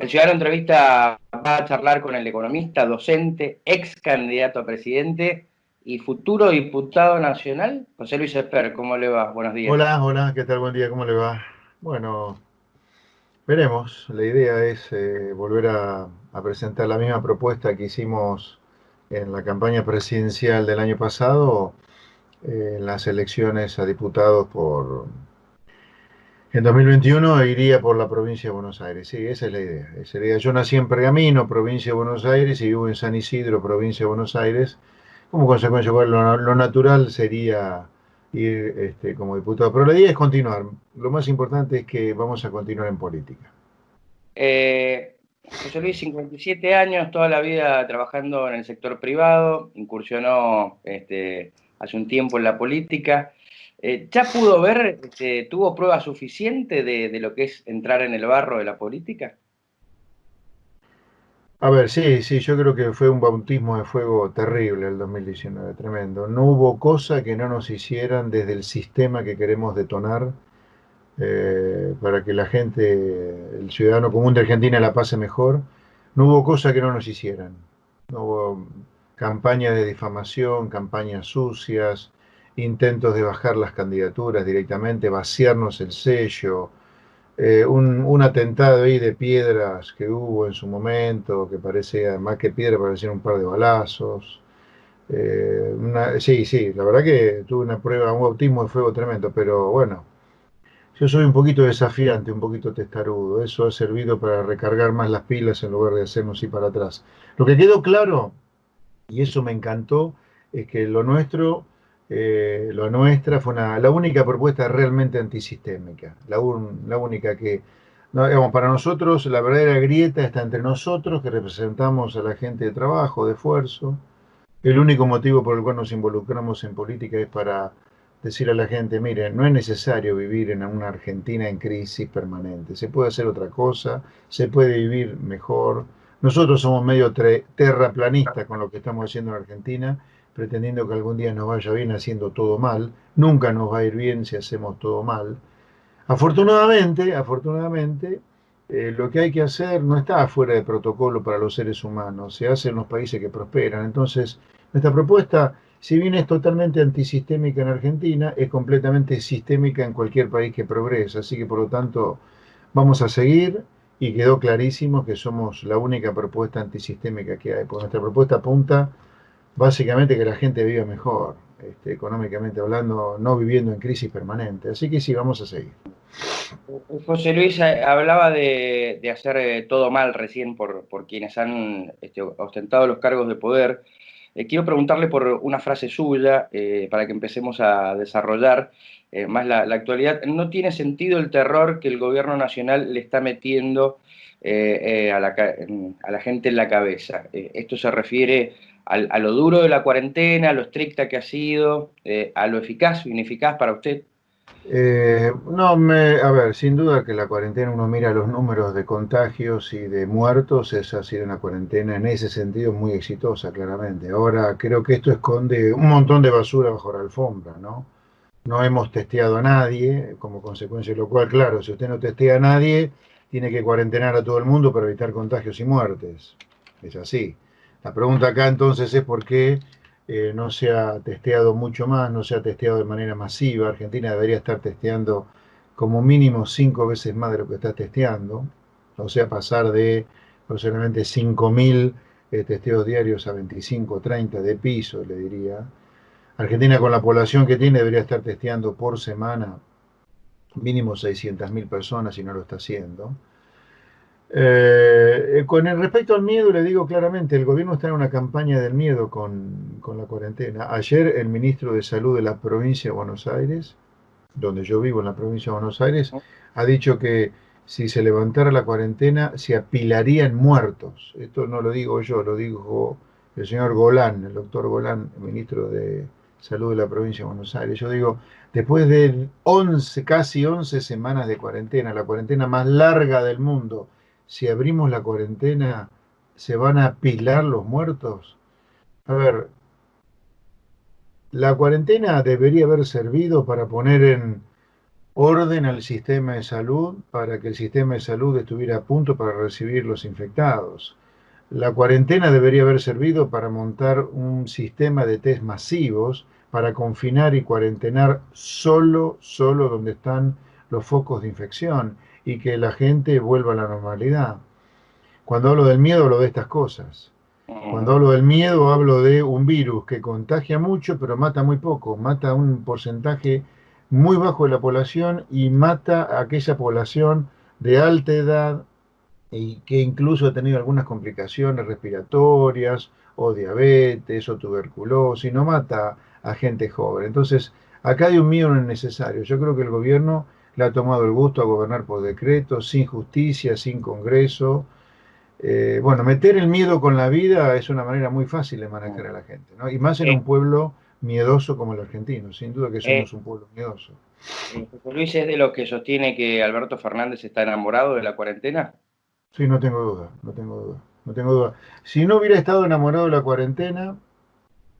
El Ciudadano Entrevista va a charlar con el economista, docente, ex candidato a presidente y futuro diputado nacional, José Luis Esper. ¿Cómo le va? Buenos días. Hola, hola, ¿qué tal? Buen día, ¿cómo le va? Bueno, veremos. La idea es volver a presentar la misma propuesta que hicimos en la campaña presidencial del año pasado, en las elecciones a diputados en 2021 iría por la provincia de Buenos Aires. Sí, esa es la idea. Esa es la idea. Yo nací en Pergamino, provincia de Buenos Aires, y vivo en San Isidro, provincia de Buenos Aires. Como consecuencia, bueno, lo natural sería ir como diputado. Pero la idea es continuar. Lo más importante es que vamos a continuar en política. José Luis, 57 años, toda la vida trabajando en el sector privado, incursionó hace un tiempo en la política. ¿Ya pudo ver, tuvo prueba suficiente de lo que es entrar en el barro de la política? A ver, sí, sí, yo creo que fue un bautismo de fuego terrible el 2019, tremendo. No hubo cosa que no nos hicieran desde el sistema que queremos detonar para que la gente, el ciudadano común de Argentina la pase mejor. No hubo cosa que no nos hicieran. No hubo campañas de difamación, campañas sucias, intentos de bajar las candidaturas directamente, vaciarnos el sello, un atentado ahí de piedras que hubo en su momento, que parecía, más que piedra, parecían un par de balazos. Sí, sí, la verdad que tuve una prueba, un bautismo de fuego tremendo, pero bueno, yo soy un poquito desafiante, un poquito testarudo. Eso ha servido para recargar más las pilas en lugar de hacernos ir para atrás. Lo que quedó claro, y eso me encantó, es que lo nuestra fue la única propuesta realmente antisistémica, la única que, no, digamos, para nosotros la verdadera grieta está entre nosotros, que representamos a la gente de trabajo, de esfuerzo. El único motivo por el cual nos involucramos en política es para decir a la gente, mire, no es necesario vivir en una Argentina en crisis permanente, se puede hacer otra cosa, se puede vivir mejor. Nosotros somos medio terraplanistas con lo que estamos haciendo en Argentina, pretendiendo que algún día nos vaya bien haciendo todo mal. Nunca nos va a ir bien si hacemos todo mal. Afortunadamente, lo que hay que hacer no está fuera de protocolo para los seres humanos, se hace en los países que prosperan. Entonces, nuestra propuesta, si bien es totalmente antisistémica en Argentina, es completamente sistémica en cualquier país que progresa. Así que, por lo tanto, vamos a seguir y quedó clarísimo que somos la única propuesta antisistémica que hay. Porque nuestra propuesta apunta básicamente que la gente viva mejor, económicamente hablando, no viviendo en crisis permanente. Así que sí, vamos a seguir. José Luis hablaba de hacer todo mal recién por quienes han ostentado los cargos de poder. Quiero preguntarle por una frase suya para que empecemos a desarrollar más la actualidad. No tiene sentido el terror que el gobierno nacional le está metiendo a la gente en la cabeza. Esto se refiere a lo duro de la cuarentena, a lo estricta que ha sido, a lo eficaz o ineficaz para usted. No, a ver, sin duda que la cuarentena, uno mira los números de contagios y de muertos, esa ha sido una cuarentena en ese sentido muy exitosa, claramente. Ahora, creo que esto esconde un montón de basura bajo la alfombra, ¿no? No hemos testeado a nadie, como consecuencia de lo cual, claro, si usted no testea a nadie, tiene que cuarentenar a todo el mundo para evitar contagios y muertes. Es así. La pregunta acá entonces es por qué no se ha testeado mucho más, no se ha testeado de manera masiva. Argentina debería estar testeando como mínimo 5 veces más de lo que está testeando, o sea, pasar de aproximadamente 5.000 testeos diarios a 25, 30 de piso, le diría. Argentina, con la población que tiene, debería estar testeando por semana mínimo 600.000 personas y no lo está haciendo. Con el respecto al miedo, le digo claramente, el gobierno está en una campaña del miedo con la cuarentena. Ayer el ministro de Salud de la provincia de Buenos Aires, donde yo vivo en la provincia de Buenos Aires, ha dicho que si se levantara la cuarentena se apilarían muertos. Esto no lo digo yo, lo dijo el señor Golán, el doctor Golán, el ministro de Salud de la provincia de Buenos Aires. Yo digo, después de 11, casi 11 semanas de cuarentena, la cuarentena más larga del mundo, si abrimos la cuarentena, ¿se van a apilar los muertos? A ver, la cuarentena debería haber servido para poner orden al sistema de salud para que el sistema de salud estuviera a punto para recibir los infectados. La cuarentena debería haber servido para montar un sistema de test masivos para confinar y cuarentenar solo donde están los focos de infección y que la gente vuelva a la normalidad. Cuando hablo del miedo, hablo de estas cosas. Cuando Ujú. hablo del miedo, hablo de un virus que contagia mucho, pero mata muy poco. Mata a un porcentaje muy bajo de la población y mata a aquella población de alta edad y que incluso ha tenido algunas complicaciones respiratorias o diabetes o tuberculosis. No mata a gente joven. Entonces, acá hay un miedo innecesario. Yo creo que el gobierno le ha tomado el gusto a gobernar por decreto, sin justicia, sin Congreso. Bueno, meter el miedo con la vida es una manera muy fácil de manejar a la gente, ¿no? Y más en Eh, un pueblo miedoso como el argentino. Sin duda que eh, somos un pueblo miedoso. José Luis es de los que sostiene que Alberto Fernández está enamorado de la cuarentena. Sí, no tengo duda, no tengo duda, no tengo duda. Si no hubiera estado enamorado de la cuarentena,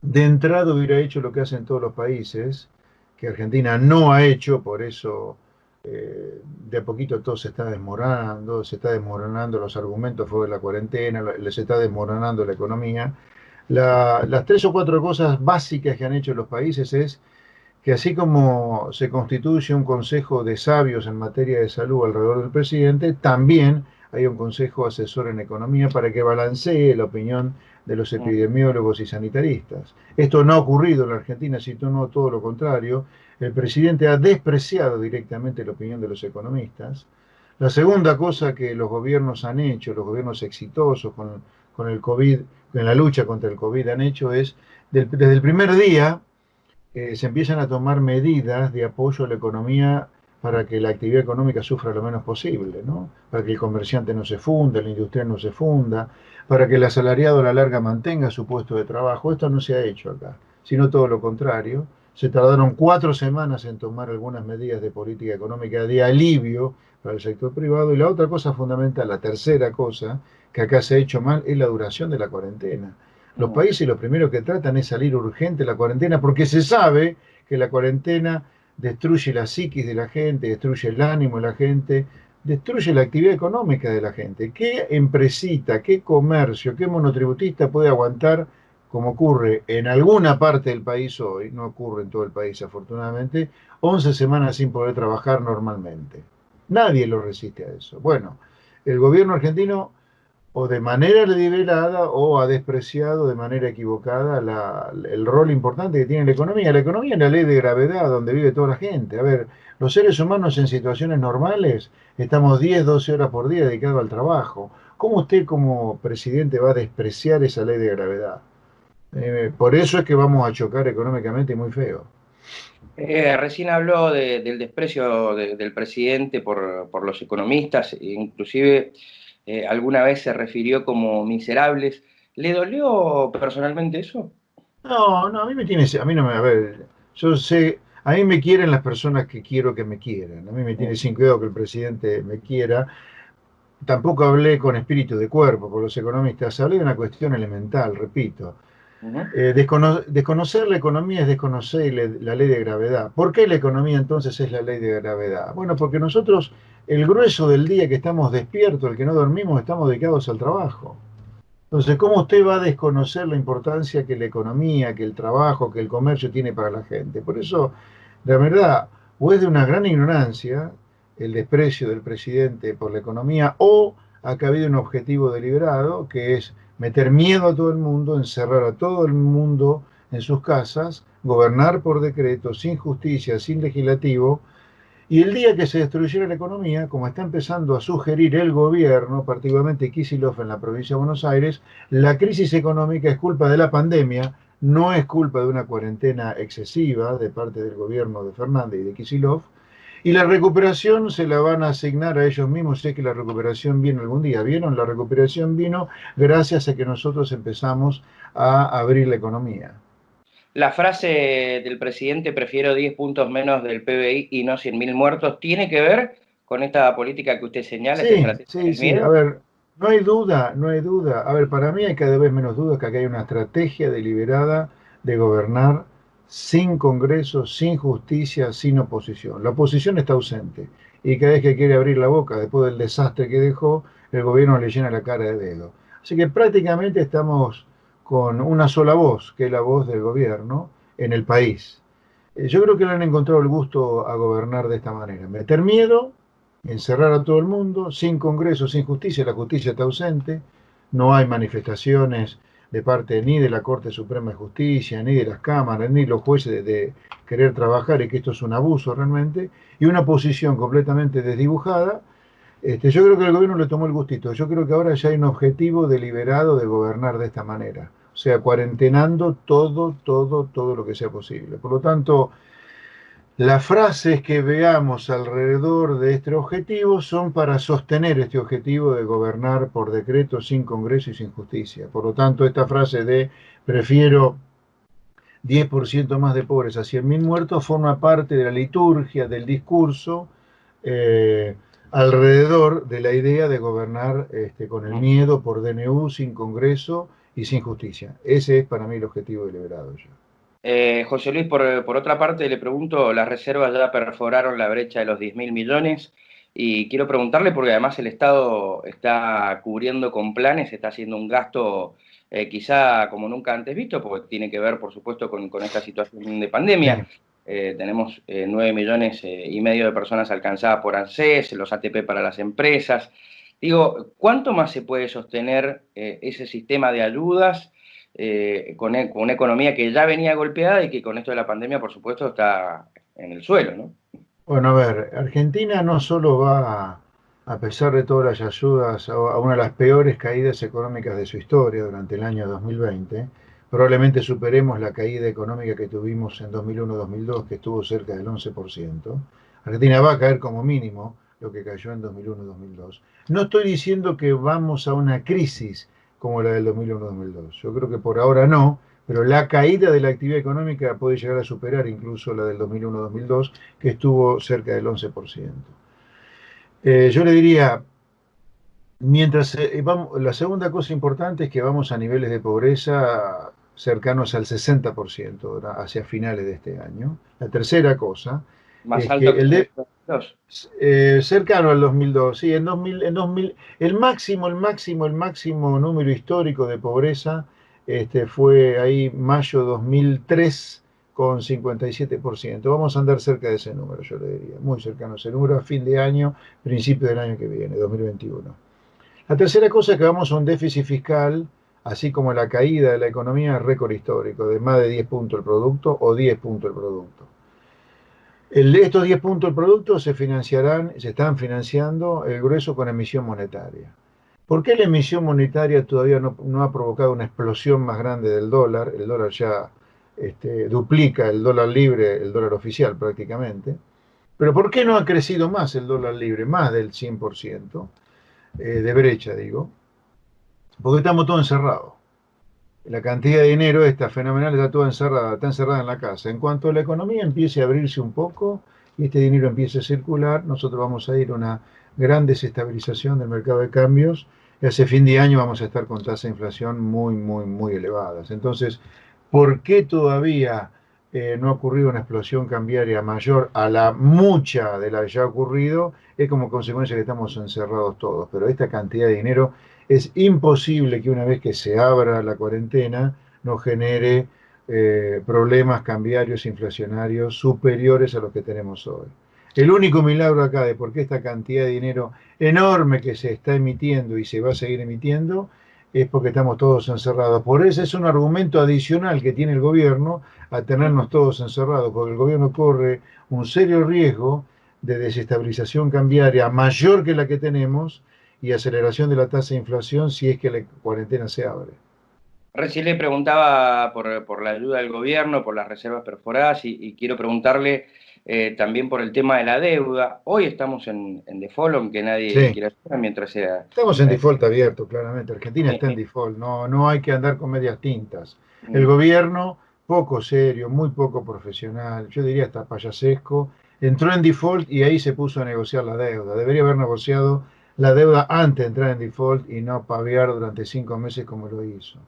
de entrada hubiera hecho lo que hacen todos los países, que Argentina no ha hecho, por eso de a poquito todo se está desmoronando los argumentos sobre la cuarentena, les está desmoronando la economía. Las tres o cuatro cosas básicas que han hecho los países es que así como se constituye un consejo de sabios en materia de salud alrededor del presidente, también hay un consejo asesor en economía para que balancee la opinión de los epidemiólogos y sanitaristas. Esto no ha ocurrido en la Argentina, sino todo lo contrario. El presidente ha despreciado directamente la opinión de los economistas. La segunda cosa que los gobiernos han hecho, los gobiernos exitosos con el COVID, en la lucha contra el COVID han hecho es, desde el primer día, se empiezan a tomar medidas de apoyo a la economía para que la actividad económica sufra lo menos posible, ¿no? Para que el comerciante no se funda, el industrial no se funda, para que el asalariado a la larga mantenga su puesto de trabajo. Esto no se ha hecho acá, sino todo lo contrario. Se tardaron 4 semanas en tomar algunas medidas de política económica de alivio para el sector privado. Y la otra cosa fundamental, la tercera cosa que acá se ha hecho mal, es la duración de la cuarentena. Los países lo primero que tratan es salir urgente de la cuarentena porque se sabe que la cuarentena destruye la psiquis de la gente, destruye el ánimo de la gente, destruye la actividad económica de la gente. ¿Qué empresita, qué comercio, qué monotributista puede aguantar, como ocurre en alguna parte del país hoy, no ocurre en todo el país afortunadamente, 11 semanas sin poder trabajar normalmente? Nadie lo resiste a eso. Bueno, el gobierno argentino o de manera deliberada o ha despreciado de manera equivocada el rol importante que tiene la economía. La economía es la ley de gravedad donde vive toda la gente. A ver, los seres humanos en situaciones normales estamos 10, 12 horas por día dedicados al trabajo. ¿Cómo usted como presidente va a despreciar esa ley de gravedad? Por eso es que vamos a chocar económicamente muy feo. Recién habló del desprecio del presidente por los economistas, e inclusive alguna vez se refirió como miserables. ¿Le dolió personalmente eso? No, no, a mí me tiene, a mí no me, a ver, yo sé, a mí me quieren las personas que quiero que me quieran. A mí me tiene sin cuidado que el presidente me quiera. Tampoco hablé con espíritu de cuerpo por los economistas, hablé de una cuestión elemental, repito. Ujú. Desconocer la economía es desconocer la ley de gravedad. ¿Por qué la economía entonces es la ley de gravedad? Bueno, porque nosotros, el grueso del día que estamos despiertos, el que no dormimos, estamos dedicados al trabajo. Entonces, ¿cómo usted va a desconocer la importancia que la economía, que el trabajo, que el comercio tiene para la gente? Por eso, la verdad, o es de una gran ignorancia el desprecio del presidente por la economía, o ha habido un objetivo deliberado, que es meter miedo a todo el mundo, encerrar a todo el mundo en sus casas, gobernar por decreto, sin justicia, sin legislativo, y el día que se destruyera la economía, como está empezando a sugerir el gobierno, particularmente Kicillof en la provincia de Buenos Aires, la crisis económica es culpa de la pandemia, no es culpa de una cuarentena excesiva de parte del gobierno de Fernández y de Kicillof, y la recuperación se la van a asignar a ellos mismos. Sé que la recuperación vino algún día. ¿Vieron? La recuperación vino gracias a que nosotros empezamos a abrir la economía. La frase del presidente, prefiero 10 puntos menos del PBI y no 100.000 muertos, ¿tiene que ver con esta política que usted señala, esta Sí, estrategia sí, del sí. A miedo? ver, no hay duda, no hay duda. A ver, para mí hay cada vez menos dudas que acá hay una estrategia deliberada de gobernar sin Congreso, sin justicia, sin oposición. La oposición está ausente y cada vez que quiere abrir la boca después del desastre que dejó, el gobierno le llena la cara de dedo. Así que prácticamente estamos con una sola voz, que es la voz del gobierno en el país. Yo creo que le han encontrado el gusto a gobernar de esta manera. Meter miedo, encerrar a todo el mundo, sin Congreso, sin justicia, la justicia está ausente, no hay manifestaciones de parte ni de la Corte Suprema de Justicia, ni de las cámaras, ni los jueces de querer trabajar y que esto es un abuso realmente, y una posición completamente desdibujada. Yo creo que el gobierno le tomó el gustito. Yo creo que ahora ya hay un objetivo deliberado de gobernar de esta manera. O sea, cuarentenando todo lo que sea posible. Por lo tanto, las frases que veamos alrededor de este objetivo son para sostener este objetivo de gobernar por decreto sin Congreso y sin justicia. Por lo tanto, esta frase de prefiero 10% más de pobres a 100.000 muertos forma parte de la liturgia, del discurso, alrededor de la idea de gobernar con el miedo por DNU, sin Congreso y sin justicia. Ese es para mí el objetivo deliberado ya. José Luis, por otra parte, le pregunto, las reservas ya perforaron la brecha de los 10.000 millones y quiero preguntarle, porque además el Estado está cubriendo con planes, está haciendo un gasto quizá como nunca antes visto, porque tiene que ver, por supuesto, con esta situación de pandemia. Sí. Tenemos 9 millones y medio de personas alcanzadas por ANSES, los ATP para las empresas. Digo, ¿cuánto más se puede sostener ese sistema de ayudas? Con una economía que ya venía golpeada y que con esto de la pandemia, por supuesto, está en el suelo, ¿no? Bueno, a ver, Argentina no solo va, a pesar de todas las ayudas, a una de las peores caídas económicas de su historia durante el año 2020. Probablemente superemos la caída económica que tuvimos en 2001-2002, que estuvo cerca del 11%. Argentina va a caer como mínimo lo que cayó en 2001-2002. No estoy diciendo que vamos a una crisis como la del 2001-2002. Yo creo que por ahora no, pero la caída de la actividad económica puede llegar a superar incluso la del 2001-2002, que estuvo cerca del 11%. Yo le diría, mientras la segunda cosa importante es que vamos a niveles de pobreza cercanos al 60% hacia finales de este año. La tercera cosa Más es que alto que en el 2002. cercano al 2002, sí, en 2000, el máximo número histórico de pobreza fue ahí mayo 2003 con 57%. Vamos a andar cerca de ese número, yo le diría, muy cercano a ese número a fin de año, principio del año que viene, 2021. La tercera cosa es que vamos a un déficit fiscal, así como la caída de la economía, récord histórico, de más de 10 puntos el producto o 10 puntos el producto. Estos 10 puntos del producto se financiarán, se están financiando el grueso con emisión monetaria. ¿Por qué la emisión monetaria todavía no ha provocado una explosión más grande del dólar? El dólar ya duplica el dólar libre, el dólar oficial prácticamente. Pero ¿por qué no ha crecido más el dólar libre? Más del 100% de brecha, digo. Porque estamos todos encerrados. La cantidad de dinero está fenomenal, está encerrada en la casa. En cuanto la economía empiece a abrirse un poco y este dinero empiece a circular, nosotros vamos a ir a una gran desestabilización del mercado de cambios y hacia fin de año vamos a estar con tasas de inflación muy, muy, muy elevadas. Entonces, ¿por qué todavía no ha ocurrido una explosión cambiaria mayor a la mucha de la que ya ha ocurrido? Es como consecuencia que estamos encerrados todos, pero esta cantidad de dinero es imposible que una vez que se abra la cuarentena no genere problemas cambiarios inflacionarios superiores a los que tenemos hoy. El único milagro acá de por qué esta cantidad de dinero enorme que se está emitiendo y se va a seguir emitiendo es porque estamos todos encerrados. Por eso es un argumento adicional que tiene el gobierno a tenernos todos encerrados, porque el gobierno corre un serio riesgo de desestabilización cambiaria mayor que la que tenemos y aceleración de la tasa de inflación si es que la cuarentena se abre. Recién le preguntaba por la ayuda del gobierno, por las reservas perforadas y quiero preguntarle también por el tema de la deuda. Hoy estamos en default, aunque nadie Sí, quiera hacer, mientras sea... estamos en eh, default abierto, claramente. Argentina está en eh, default, no, no hay que andar con medias tintas. El mm, gobierno, poco serio, muy poco profesional, yo diría hasta payasesco, entró en default y ahí se puso a negociar la deuda. Debería haber negociado la deuda antes de entrar en default y no paviar durante 5 meses como lo hizo.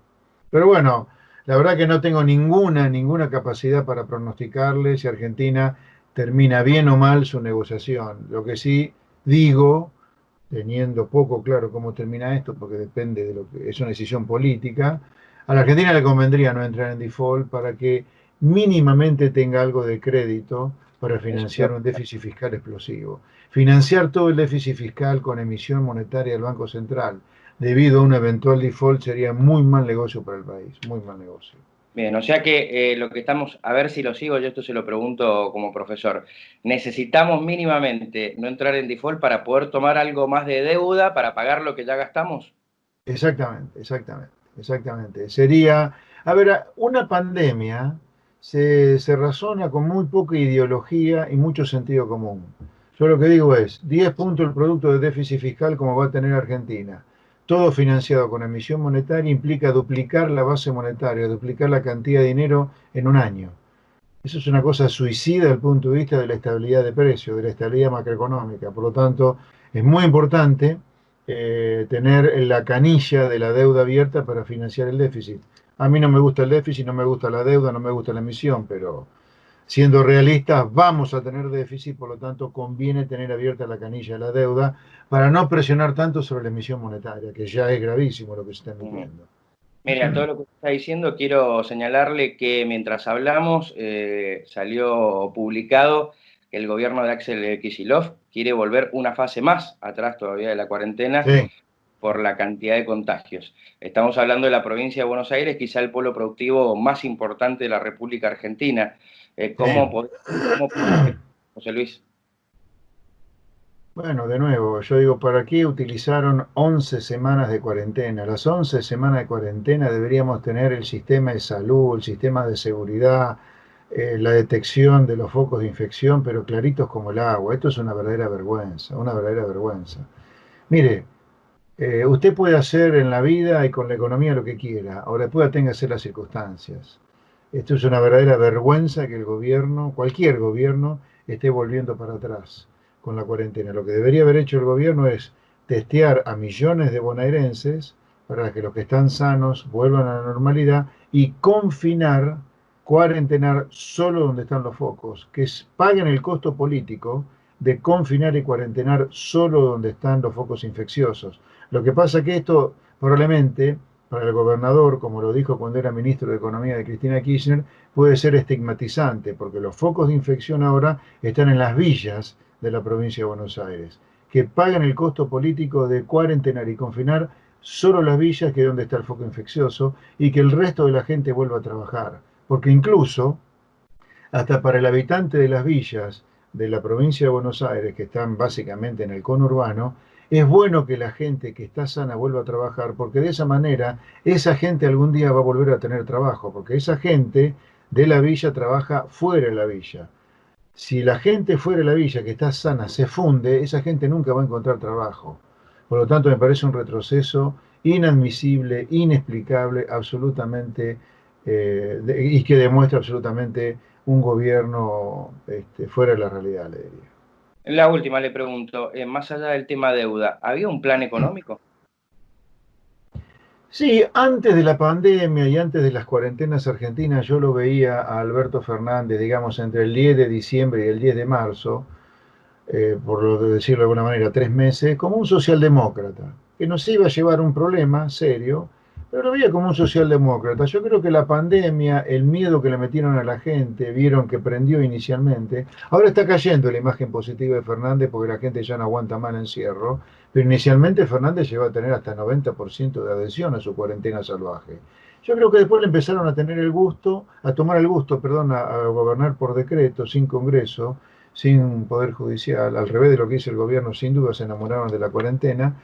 Pero bueno, La verdad que no tengo ninguna capacidad para pronosticarle si Argentina termina bien o mal su negociación. Lo que sí digo, teniendo poco claro cómo termina esto, porque depende de lo que es una decisión política, a la Argentina le convendría no entrar en default para que mínimamente tenga algo de crédito para Eso financiar un déficit fiscal explosivo. Financiar todo el déficit fiscal con emisión monetaria del Banco Central debido a un eventual default sería muy mal negocio para el país, muy mal negocio. bien, o sea que lo que estamos, a ver si lo sigo, yo esto se lo pregunto como profesor, necesitamos mínimamente no entrar en default para poder tomar algo más de deuda para pagar lo que ya gastamos. Exactamente. Sería, a ver, una pandemia se razona con muy poca ideología y mucho sentido común. Yo lo que digo es, 10 puntos el producto de déficit fiscal como va a tener Argentina. Todo financiado con emisión monetaria implica duplicar la base monetaria, duplicar la cantidad de dinero en un año. Eso es una cosa suicida desde el punto de vista de la estabilidad de precios, de la estabilidad macroeconómica. Por lo tanto, es muy importante tener la canilla de la deuda abierta para financiar el déficit. A mí no me gusta el déficit, no me gusta la deuda, no me gusta la emisión, pero siendo realistas, vamos a tener déficit, por lo tanto, conviene tener abierta la canilla de la deuda para no presionar tanto sobre la emisión monetaria, que ya es gravísimo lo que se está Ujú. emitiendo. Mira, todo lo que está diciendo, quiero señalarle que mientras hablamos salió publicado que el gobierno de Axel Kicillof quiere volver una fase más atrás todavía de la cuarentena Sí, por la cantidad de contagios. Estamos hablando de la provincia de Buenos Aires, quizá el polo productivo más importante de la República Argentina. sí. ¿Cómo podemos, José Luis? Bueno, de nuevo, yo digo, ¿para qué utilizaron 11 semanas de cuarentena? Las 11 semanas de cuarentena deberíamos tener el sistema de salud, el sistema de seguridad, la detección de los focos de infección, pero claritos como el agua. Esto es una verdadera vergüenza, una verdadera vergüenza. Mire, usted puede hacer en la vida y con la economía lo que quiera, ahora después hacer las circunstancias. Esto es una verdadera vergüenza que el gobierno, cualquier gobierno, esté volviendo para atrás con la cuarentena. Lo que debería haber hecho el gobierno es testear a millones de bonaerenses para que los que están sanos vuelvan a la normalidad y confinar, cuarentenar solo donde están los focos, paguen el costo político de confinar y cuarentenar solo donde están los focos infecciosos. Lo que pasa es que esto probablemente para el gobernador, como lo dijo cuando era ministro de Economía de Cristina Kirchner, puede ser estigmatizante, porque los focos de infección ahora están en las villas de la provincia de Buenos Aires, que pagan el costo político de cuarentenar y confinar solo las villas, que es donde está el foco infeccioso, y que el resto de la gente vuelva a trabajar. Porque incluso, hasta para el habitante de las villas de la provincia de Buenos Aires, que están básicamente en el conurbano, es bueno que la gente que está sana vuelva a trabajar, porque de esa manera esa gente algún día va a volver a tener trabajo, porque esa gente de la villa trabaja fuera de la villa. Si la gente fuera de la villa que está sana se funde, esa gente nunca va a encontrar trabajo. Por lo tanto, me parece un retroceso inadmisible, inexplicable, absolutamente, y que demuestra absolutamente un gobierno fuera de la realidad, le diría. La última le pregunto, más allá del tema deuda, ¿había un plan económico? Sí, antes de la pandemia y antes de las cuarentenas argentinas, yo lo veía a Alberto Fernández, digamos, entre el 10 de diciembre y el 10 de marzo, por lo de decirlo de alguna manera, 3 meses, como un socialdemócrata, que nos iba a llevar un problema serio, pero lo veía como un socialdemócrata. Yo creo que la pandemia, el miedo que le metieron a la gente, vieron que prendió inicialmente, ahora está cayendo la imagen positiva de Fernández porque la gente ya no aguanta más el encierro, pero inicialmente Fernández llegó a tener hasta 90% de adhesión a su cuarentena salvaje. Yo creo que después le empezaron a tener el gusto, a tomar el gusto, perdón, a gobernar por decreto, sin Congreso, sin poder judicial, al revés de lo que dice el gobierno, sin duda se enamoraron de la cuarentena,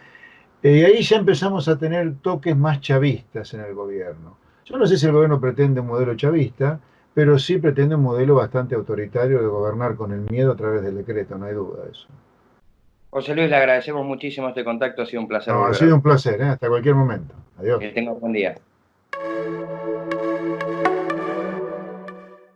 y ahí ya empezamos a tener toques más chavistas en el gobierno. Yo no sé si el gobierno pretende un modelo chavista, pero sí pretende un modelo bastante autoritario de gobernar con el miedo a través del decreto, no hay duda de eso. José Luis, le agradecemos muchísimo este contacto, ha sido un placer No, ha volver a sido hablar. un placer, ¿eh? Hasta cualquier momento. Que Adiós. tenga un buen día.